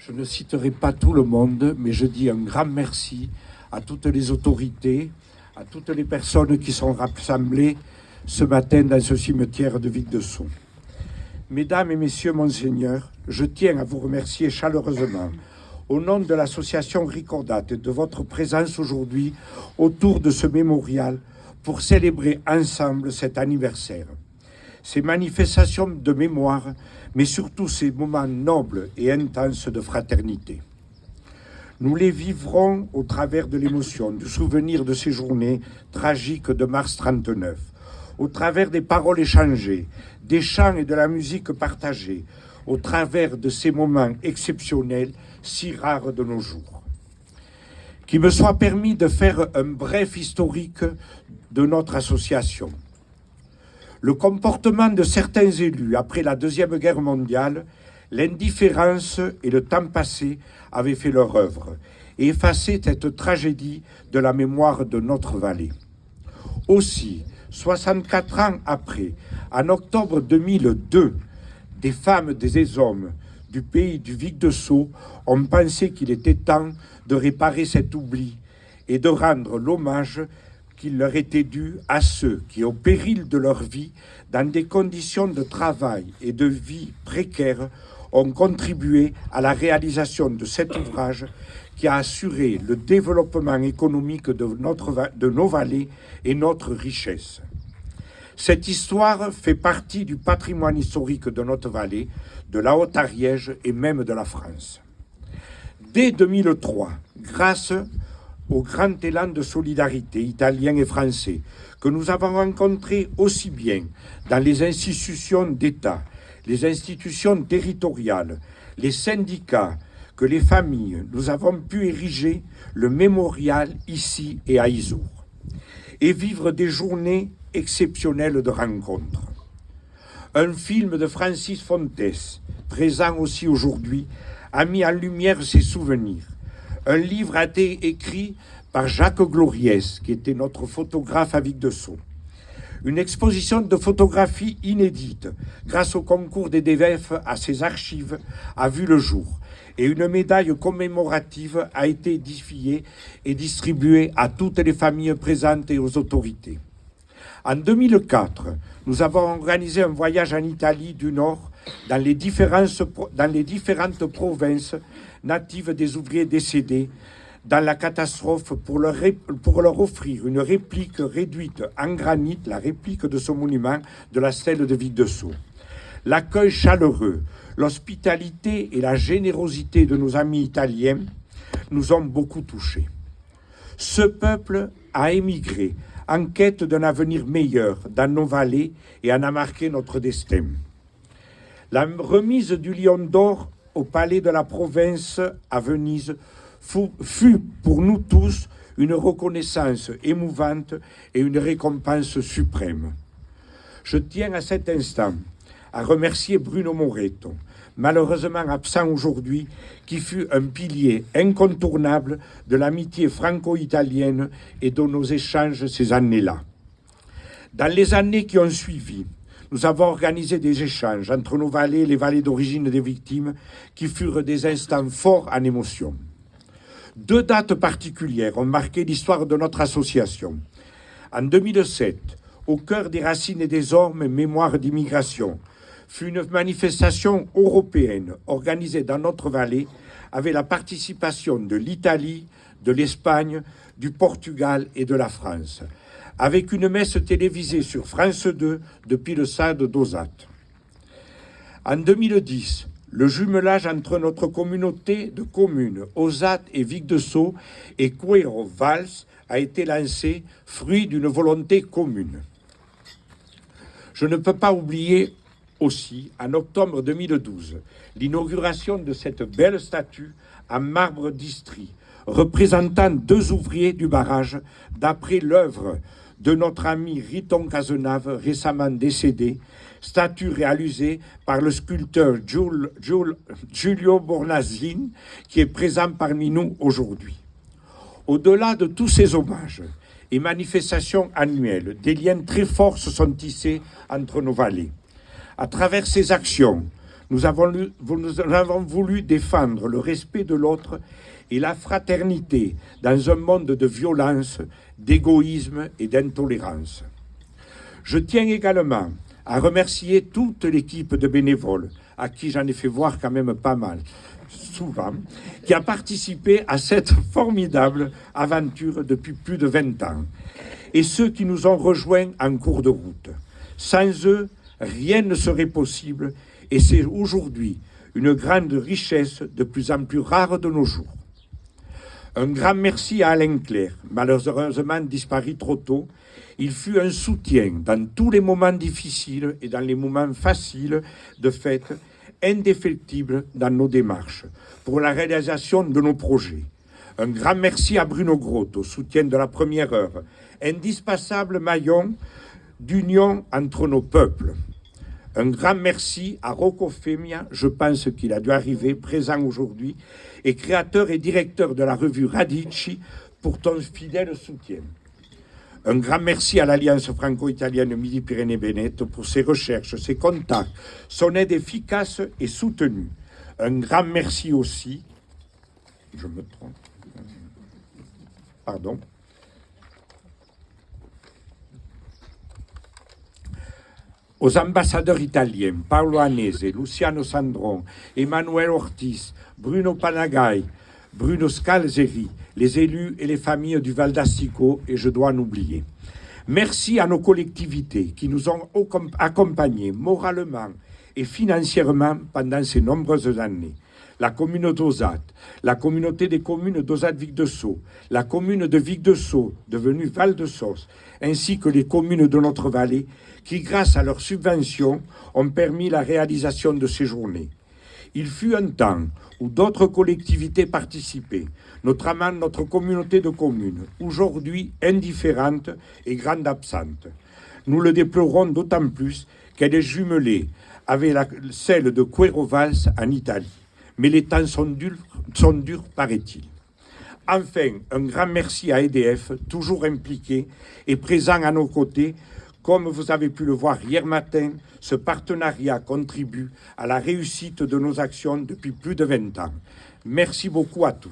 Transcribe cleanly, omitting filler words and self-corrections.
Je ne citerai pas tout le monde, mais je dis un grand merci à toutes les autorités, à toutes les personnes qui sont rassemblées ce matin dans ce cimetière de Vic-de-Sceaux. Mesdames et messieurs, monseigneur, je tiens à vous remercier chaleureusement au nom de l'association Ricordate de votre présence aujourd'hui autour de ce mémorial pour célébrer ensemble cet anniversaire. Ces manifestations de mémoire, mais surtout ces moments nobles et intenses de fraternité. Nous les vivrons au travers de l'émotion, du souvenir de ces journées tragiques de mars 39, au travers des paroles échangées, des chants et de la musique partagée, au travers de ces moments exceptionnels si rares de nos jours. Qu'il me soit permis de faire un bref historique de notre association. Le comportement de certains élus après la Deuxième Guerre mondiale, l'indifférence et le temps passé avaient fait leur œuvre et effacé cette tragédie de la mémoire de notre vallée. Aussi, 64 ans après, en octobre 2002, des femmes, des hommes du pays du Vic-de-Sceaux ont pensé qu'il était temps de réparer cet oubli et de rendre l'hommage qu'il leur était dû à ceux qui, au péril de leur vie, dans des conditions de travail et de vie précaires, ont contribué à la réalisation de cet ouvrage qui a assuré le développement économique de nos vallées et notre richesse. Cette histoire fait partie du patrimoine historique de notre vallée, de la Haute-Ariège et même de la France. Dès 2003, grâce au grand élan de solidarité italien et français que nous avons rencontré aussi bien dans les institutions d'État, les institutions territoriales, les syndicats que les familles, nous avons pu ériger le mémorial ici et à Isour et vivre des journées exceptionnelles de rencontres. Un film de Francis Fontes, présent aussi aujourd'hui, a mis en lumière ses souvenirs. Un livre a été écrit par Jacques Gloriès, qui était notre photographe à Vic-de-Sceaux. Une exposition de photographie inédite, grâce au concours des DVF à ses archives, a vu le jour. Et une médaille commémorative a été édifiée et distribuée à toutes les familles présentes et aux autorités. En 2004, nous avons organisé un voyage en Italie du Nord dans les différentes provinces natives des ouvriers décédés dans la catastrophe pour leur offrir une réplique réduite en granit, la réplique de ce monument de la stèle de Vic-de-Sceaux. L'accueil chaleureux, l'hospitalité et la générosité de nos amis italiens nous ont beaucoup touchés. Ce peuple a émigré en quête d'un avenir meilleur dans nos vallées et en a marqué notre destin. La remise du Lion d'Or au palais de la province à Venise fut pour nous tous une reconnaissance émouvante et une récompense suprême. Je tiens à cet instant à remercier Bruno Moretto, malheureusement absent aujourd'hui, qui fut un pilier incontournable de l'amitié franco-italienne et de nos échanges ces années-là. Dans les années qui ont suivi, nous avons organisé des échanges entre nos vallées et les vallées d'origine des victimes qui furent des instants forts en émotion. 2 dates particulières ont marqué l'histoire de notre association. En 2007, au cœur des racines et des ormes, mémoire d'immigration, fut une manifestation européenne organisée dans notre vallée avec la participation de l'Italie, de l'Espagne, du Portugal et de la France, avec une messe télévisée sur France 2 depuis le stade d'Osat. En 2010, le jumelage entre notre communauté de communes, Osat et Vic-de-Sceaux et Couëro-Vals a été lancé, fruit d'une volonté commune. Je ne peux pas oublier aussi, en octobre 2012, l'inauguration de cette belle statue en marbre d'Istrie, représentant 2 ouvriers du barrage, d'après l'œuvre de notre ami Riton Cazenave, récemment décédé, statue réalisée par le sculpteur Giulio Bornazin, qui est présent parmi nous aujourd'hui. Au-delà de tous ces hommages et manifestations annuelles, des liens très forts se sont tissés entre nos vallées. À travers ces actions, nous avons voulu défendre le respect de l'autre et la fraternité dans un monde de violence, d'égoïsme et d'intolérance. Je tiens également à remercier toute l'équipe de bénévoles, à qui j'en ai fait voir quand même pas mal, souvent, qui a participé à cette formidable aventure depuis plus de 20 ans, et ceux qui nous ont rejoints en cours de route. Sans eux, rien ne serait possible, et c'est aujourd'hui une grande richesse de plus en plus rare de nos jours. Un grand merci à Alain Clerc, malheureusement disparu trop tôt. Il fut un soutien dans tous les moments difficiles et dans les moments faciles de fête, indéfectible dans nos démarches, pour la réalisation de nos projets. Un grand merci à Bruno Groth, au soutien de la première heure, indispensable maillon d'union entre nos peuples. Un grand merci à Rocco Femia, je pense qu'il a dû arriver, présent aujourd'hui, et créateur et directeur de la revue Radici, pour ton fidèle soutien. Un grand merci à l'Alliance franco-italienne Midi-Pyrénées-Vénète pour ses recherches, ses contacts, son aide efficace et soutenue. Un grand merci aussi, je me trompe, pardon, aux ambassadeurs italiens, Paolo Anese, Luciano Sandron, Emmanuel Ortiz, Bruno Panagai, Bruno Scalzeri, les élus et les familles du Val d'Astico, et je dois en oublier. Merci à nos collectivités qui nous ont accompagnés moralement et financièrement pendant ces nombreuses années. La commune d'Ausat, la communauté des communes d'Ausat-Vic-de-Sceaux, la commune de Vic-de-Sceaux, devenue Val-de-Sauce, ainsi que les communes de notre vallée, qui, grâce à leurs subventions, ont permis la réalisation de ces journées. Il fut un temps où d'autres collectivités participaient, notamment notre communauté de communes, aujourd'hui indifférente et grande absente. Nous le déplorons d'autant plus qu'elle est jumelée avec celle de Cuero-Valls en Italie. Mais les temps sont durs, paraît-il. Enfin, un grand merci à EDF, toujours impliqué et présent à nos côtés. Comme vous avez pu le voir hier matin, ce partenariat contribue à la réussite de nos actions depuis plus de 20 ans. Merci beaucoup à tous.